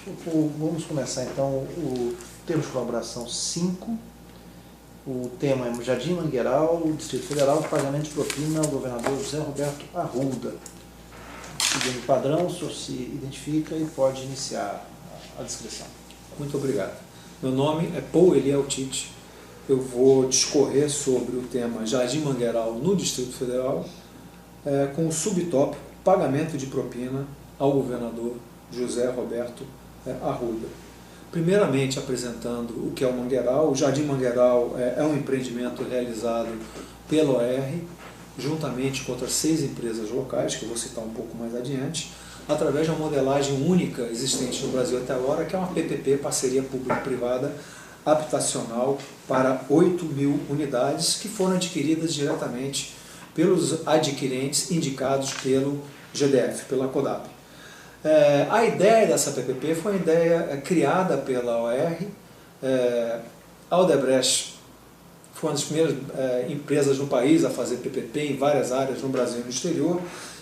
Vamos começar então o termo de colaboração 5. O tema é Jardim Mangueiral, Distrito Federal, pagamento de propina ao governador José Roberto Arruda. Seguindo o padrão, o senhor se identifica e pode iniciar a descrição. Muito obrigado. Meu nome é Paul Eliel Tite. Eu vou discorrer sobre o tema Jardim Mangueiral no Distrito Federal, com o subtópico pagamento de propina ao governador José Roberto Arruda. Primeiramente, apresentando o que é o Mangueiral. O Jardim Mangueiral é um empreendimento realizado pela OR, juntamente com outras 6 empresas locais, que eu vou citar um pouco mais adiante, através de uma modelagem única existente no Brasil até agora, que é uma PPP, Parceria Público-Privada, habitacional para 8.000 unidades, que foram adquiridas diretamente pelos adquirentes indicados pelo GDF, pela CODAB. A ideia dessa PPP foi uma ideia criada pela OR. A Odebrecht foi uma das primeiras empresas no país a fazer PPP em várias áreas no Brasil e no exterior.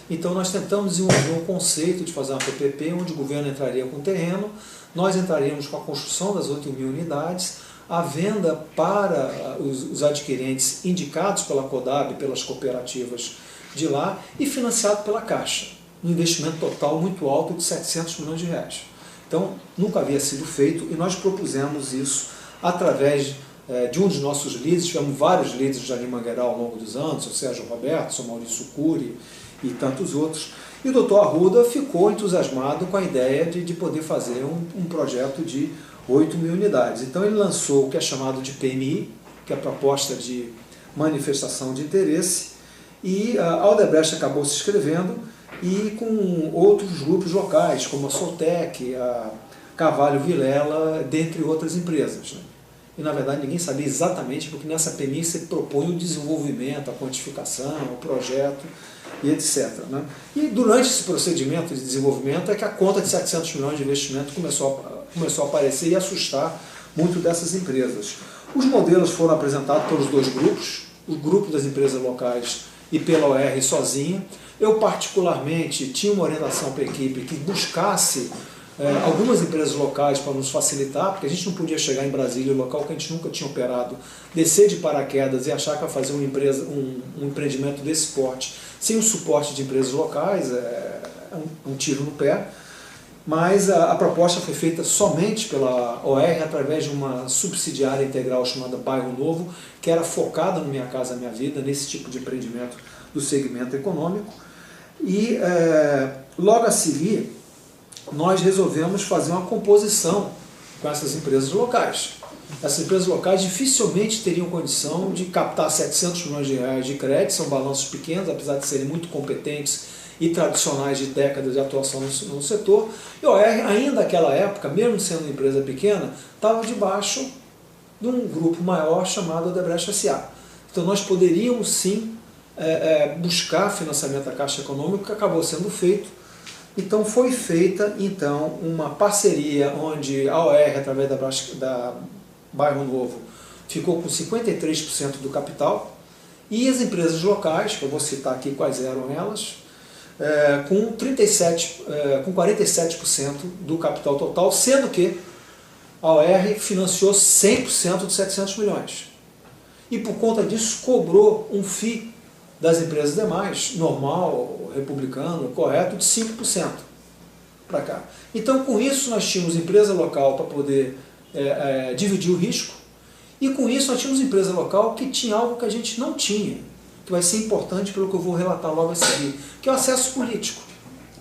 Então nós tentamos desenvolver um conceito de fazer uma PPP onde o governo entraria com o terreno, nós entraríamos com a construção das 8.000 unidades, a venda para os adquirentes indicados pela CODAB, pelas cooperativas de lá, e financiado pela Caixa, um investimento total muito alto de 700 milhões de reais. Então, nunca havia sido feito e nós propusemos isso através de um dos nossos líderes. Tivemos vários líderes do Jardim Mangueiral ao longo dos anos, o Sérgio Roberto, o Maurício Cury e tantos outros. E o Dr. Arruda ficou entusiasmado com a ideia de poder fazer um projeto de 8.000 unidades. Então ele lançou o que é chamado de PMI, que é a proposta de manifestação de interesse, e a Odebrecht acabou se inscrevendo, e com outros grupos locais, como a Soltec, a Carvalho Vilela, dentre outras empresas. E na verdade ninguém sabia exatamente, porque nessa PMI se propõe o desenvolvimento, a quantificação, o projeto e etc. E durante esse procedimento de desenvolvimento é que a conta de 700 milhões de investimento começou a aparecer e assustar muito dessas empresas. Os modelos foram apresentados pelos 2 grupos, o grupo das empresas locais e pela OR sozinha. Eu particularmente tinha uma orientação para a equipe que buscasse algumas empresas locais para nos facilitar, porque a gente não podia chegar em Brasília, local que a gente nunca tinha operado, descer de paraquedas e achar que vai fazer um empreendimento desse porte sem o suporte de empresas locais, é um tiro no pé. Mas a proposta foi feita somente pela OR através de uma subsidiária integral chamada Bairro Novo, que era focada no Minha Casa Minha Vida, nesse tipo de empreendimento do segmento econômico. E logo a seguir, nós resolvemos fazer uma composição com essas empresas locais. Essas empresas locais dificilmente teriam condição de captar 700 milhões de reais de crédito, são balanços pequenos, apesar de serem muito competentes e tradicionais de décadas de atuação no setor. E a OR, ainda naquela época, mesmo sendo uma empresa pequena, estava debaixo de um grupo maior chamado Odebrecht S.A. Então nós poderíamos sim buscar financiamento da Caixa Econômica, que acabou sendo feito. Então foi feita uma parceria onde a OR, através da Bairro Novo, ficou com 53% do capital, e as empresas locais, que eu vou citar aqui quais eram elas, com 47% do capital total, sendo que a OR financiou 100% de 700 milhões. E por conta disso cobrou um FII das empresas demais, normal, republicano, correto, de 5% para cá. Então, com isso, nós tínhamos empresa local para poder dividir o risco, e com isso nós tínhamos empresa local que tinha algo que a gente não tinha, que vai ser importante pelo que eu vou relatar logo a seguir, que é o acesso político.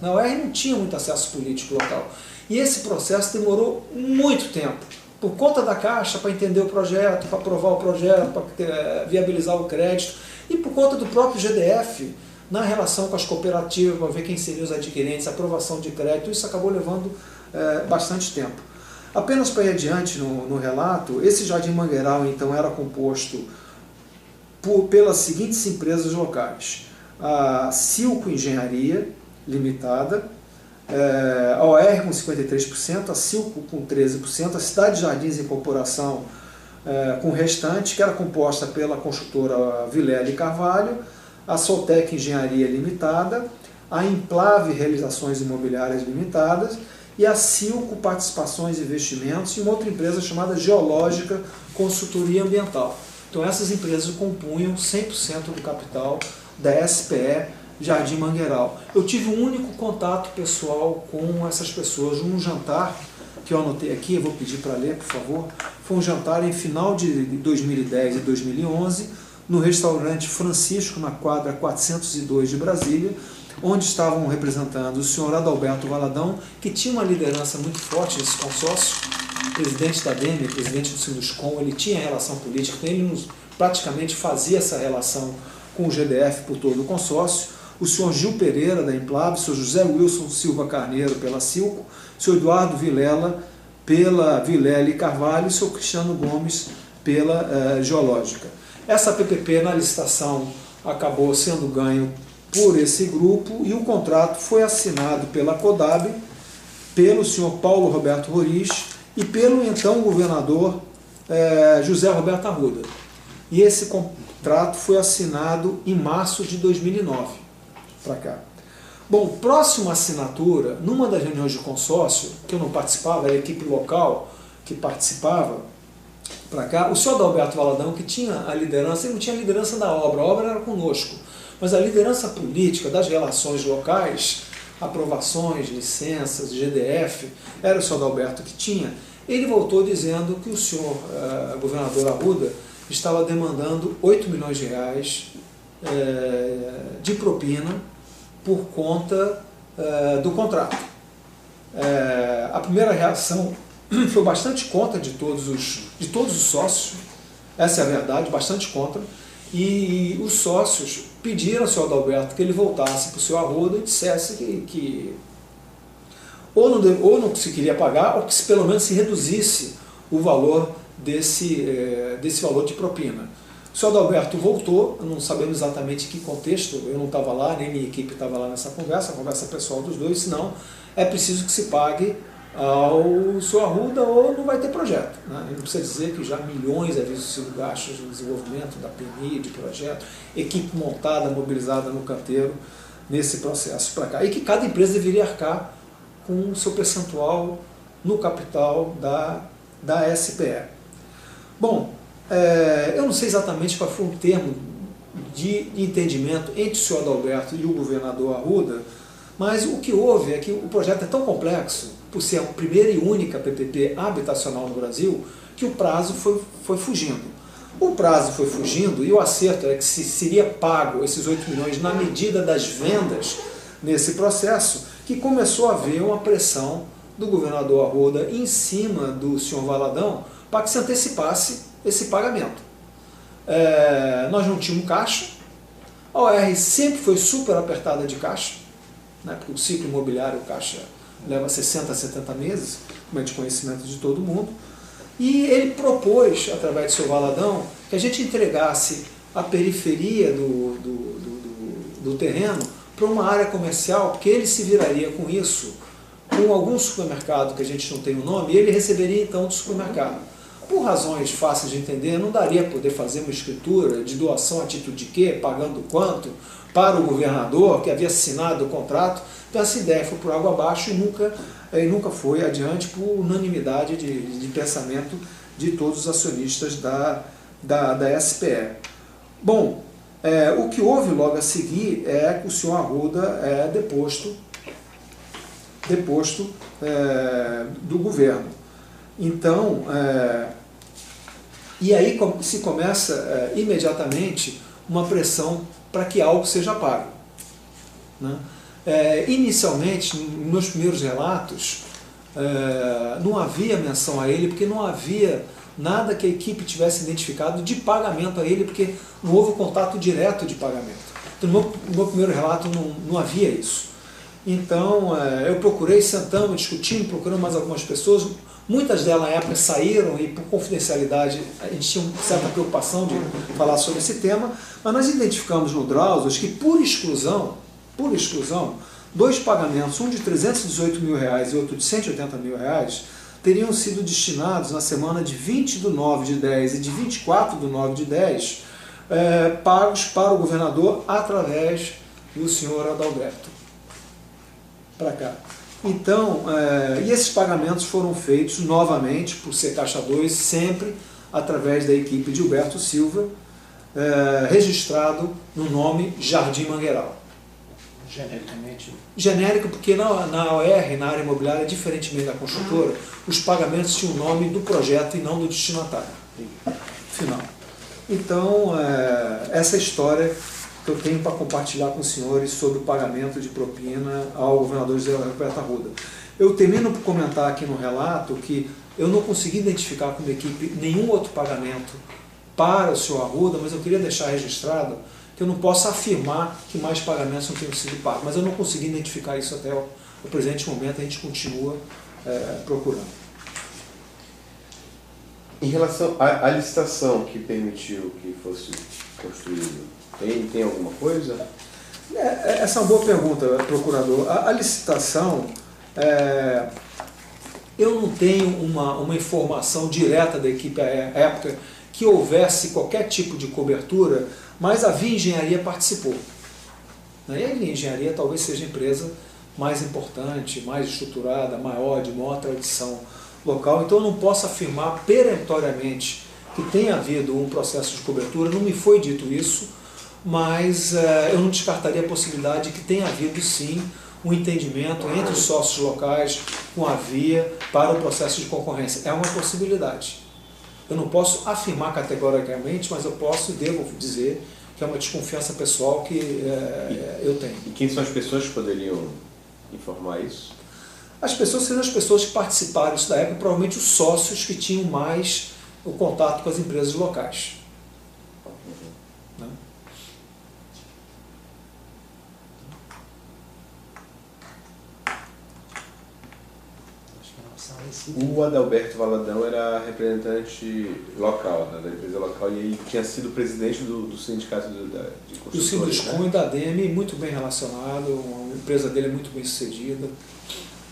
Na OR não tinha muito acesso político local. E esse processo demorou muito tempo, por conta da Caixa, para entender o projeto, para aprovar o projeto, para viabilizar o crédito, e por conta do próprio GDF, na relação com as cooperativas, para ver quem seriam os adquirentes, aprovação de crédito. Isso acabou levando bastante tempo. Apenas para ir adiante no relato, esse Jardim Mangueiral então era composto pelas seguintes empresas locais: a Silco Engenharia Limitada, a OR com 53%, a Silco com 13%, a Cidade de Jardins Incorporação com o restante, que era composta pela construtora Vilela e Carvalho, a Soltec Engenharia Limitada, a Implave Realizações Imobiliárias Limitadas e a Silco Participações e Investimentos e uma outra empresa chamada Geológica Consultoria Ambiental. Então essas empresas compunham 100% do capital da SPE Jardim Mangueiral. Eu tive um único contato pessoal com essas pessoas, um jantar que eu anotei aqui, eu vou pedir para ler, por favor. Foi um jantar em final de 2010 e 2011, no restaurante Francisco, na quadra 402 de Brasília, onde estavam representando o senhor Adalberto Valadão, que tinha uma liderança muito forte nesse consórcio, presidente da DEME, presidente do Sinuscom, ele tinha relação política, então ele praticamente fazia essa relação com o GDF por todo o consórcio, o senhor Gil Pereira, da Implab, o senhor José Wilson Silva Carneiro, pela Silco, o senhor Eduardo Vilela, pela Vilela e Carvalho, e o senhor Cristiano Gomes, pela Geológica. Essa PPP, na licitação, acabou sendo ganho por esse grupo e o contrato foi assinado pela CODAB, pelo senhor Paulo Roberto Roriz e pelo então governador José Roberto Arruda. E esse contrato foi assinado em março de 2009, para cá. Bom, próxima assinatura, numa das reuniões de consórcio, que eu não participava, era a equipe local que participava, para cá, o senhor Adalberto Valadão, que tinha a liderança, ele não tinha a liderança da obra, a obra era conosco, mas a liderança política das relações locais, aprovações, licenças, GDF, era o senhor Adalberto que tinha. Ele voltou dizendo que o senhor governador Arruda estava demandando 8 milhões de reais de propina por conta do contrato. A primeira reação foi bastante contra de todos os sócios, essa é a verdade, bastante contra, e os sócios pediram ao senhor Adalberto que ele voltasse para o senhor Arruda e dissesse que ou não se queria pagar, ou que pelo menos se reduzisse o valor desse valor de propina. O senhor Adalberto voltou, não sabemos exatamente em que contexto, eu não estava lá, nem minha equipe estava lá nessa conversa, a conversa pessoal dos dois, senão é preciso que se pague ao senhor Arruda ou não vai ter projeto. Né? Não precisa dizer que já milhões haviam sido gastos no desenvolvimento da PMI, de projeto, equipe montada, mobilizada no canteiro nesse processo para cá. E que cada empresa deveria arcar com o seu percentual no capital da SPE. Bom, eu não sei exatamente qual foi o termo de entendimento entre o senhor Adalberto e o governador Arruda, mas o que houve é que o projeto é tão complexo, por ser a primeira e única PPP habitacional no Brasil, que o prazo foi fugindo. O prazo foi fugindo e o acerto é que se seria pago esses 8 milhões na medida das vendas nesse processo, que começou a haver uma pressão do governador Arruda em cima do senhor Valadão para que se antecipasse esse pagamento. Nós não tínhamos caixa, a OR sempre foi super apertada de caixa, né, porque o ciclo imobiliário, o caixa leva 60 a 70 meses, como é de conhecimento de todo mundo, e ele propôs, através do seu Valadão, que a gente entregasse a periferia do terreno para uma área comercial, porque ele se viraria com isso, com algum supermercado que a gente não tem o nome, e ele receberia então do supermercado. Por razões fáceis de entender, não daria para poder fazer uma escritura de doação a título de quê, pagando quanto, para o governador que havia assinado o contrato. Então essa ideia foi por água abaixo e nunca foi adiante por unanimidade de pensamento de todos os acionistas da SPE. Bom, o que houve logo a seguir é que o senhor Arruda é deposto do governo. Então, e aí se começa imediatamente uma pressão para que algo seja pago. Né? Inicialmente, nos primeiros relatos, não havia menção a ele, porque não havia nada que a equipe tivesse identificado de pagamento a ele, porque não houve contato direto de pagamento. Então, no meu primeiro relato não havia isso. Então, eu procurei, sentamos, discutimos, procuramos mais algumas pessoas. Muitas delas na época saíram e por confidencialidade a gente tinha uma certa preocupação de falar sobre esse tema, mas nós identificamos no Drauzos que por exclusão, dois pagamentos, um de 318 mil reais e outro de 180 mil reais, teriam sido destinados na semana de 20 de 9 de 10 e de 24 de 9 de 10, pagos para o governador através do senhor Adalberto. Para cá. Então, e esses pagamentos foram feitos novamente por ser Caixa 2, sempre através da equipe de Gilberto Silva, registrado no nome Jardim Mangueiral. Genericamente? Genérico, porque na OR, na área imobiliária, diferentemente da construtora, os pagamentos tinham o nome do projeto e não do destinatário final. Então, essa é a história que eu tenho para compartilhar com os senhores sobre o pagamento de propina ao governador José Roberto Arruda. Eu termino por comentar aqui no relato que eu não consegui identificar com a equipe nenhum outro pagamento para o senhor Arruda, mas eu queria deixar registrado que eu não posso afirmar que mais pagamentos não tenham sido pagos, mas eu não consegui identificar isso até o presente momento, a gente continua procurando. Em relação à licitação que permitiu que fosse construído, tem alguma coisa? Essa é uma boa pergunta, procurador. A licitação, eu não tenho uma informação direta da equipe à época que houvesse qualquer tipo de cobertura, mas a Via Engenharia participou. E a Via Engenharia talvez seja a empresa mais importante, mais estruturada, maior, de maior tradição local, então eu não posso afirmar perentoriamente que tenha havido um processo de cobertura, não me foi dito isso, mas eu não descartaria a possibilidade de que tenha havido sim um entendimento entre os sócios locais com a Via para o processo de concorrência. É uma possibilidade. Eu não posso afirmar categoricamente, mas eu posso e devo dizer que é uma desconfiança pessoal que eu tenho. E quem são as pessoas que poderiam informar isso? As pessoas seriam as pessoas que participaram disso da época, provavelmente os sócios que tinham mais o contato com as empresas locais. Né? O Adalberto Valadão era representante local, né, da empresa local, e ele tinha sido presidente do sindicato de construtores. Do Sinduscom e da ADEME, muito bem relacionado, a empresa dele é muito bem sucedida.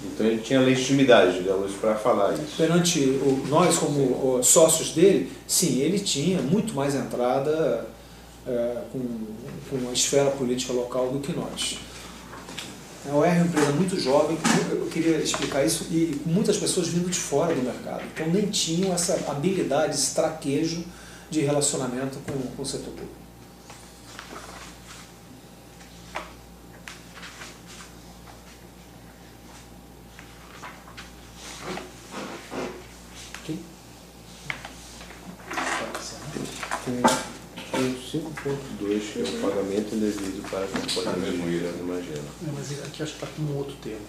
Então ele tinha legitimidade, digamos, para falar isso. Perante nós, como sócios dele, sim, ele tinha muito mais entrada com a esfera política local do que nós. A OR é uma empresa muito jovem, eu queria explicar isso, e com muitas pessoas vindo de fora do mercado. Então nem tinham essa habilidade, esse traquejo de relacionamento com o setor público. Tem 5.2, que é o pagamento indevido para a companhia de imagina. Mas aqui acho que está com um outro termo.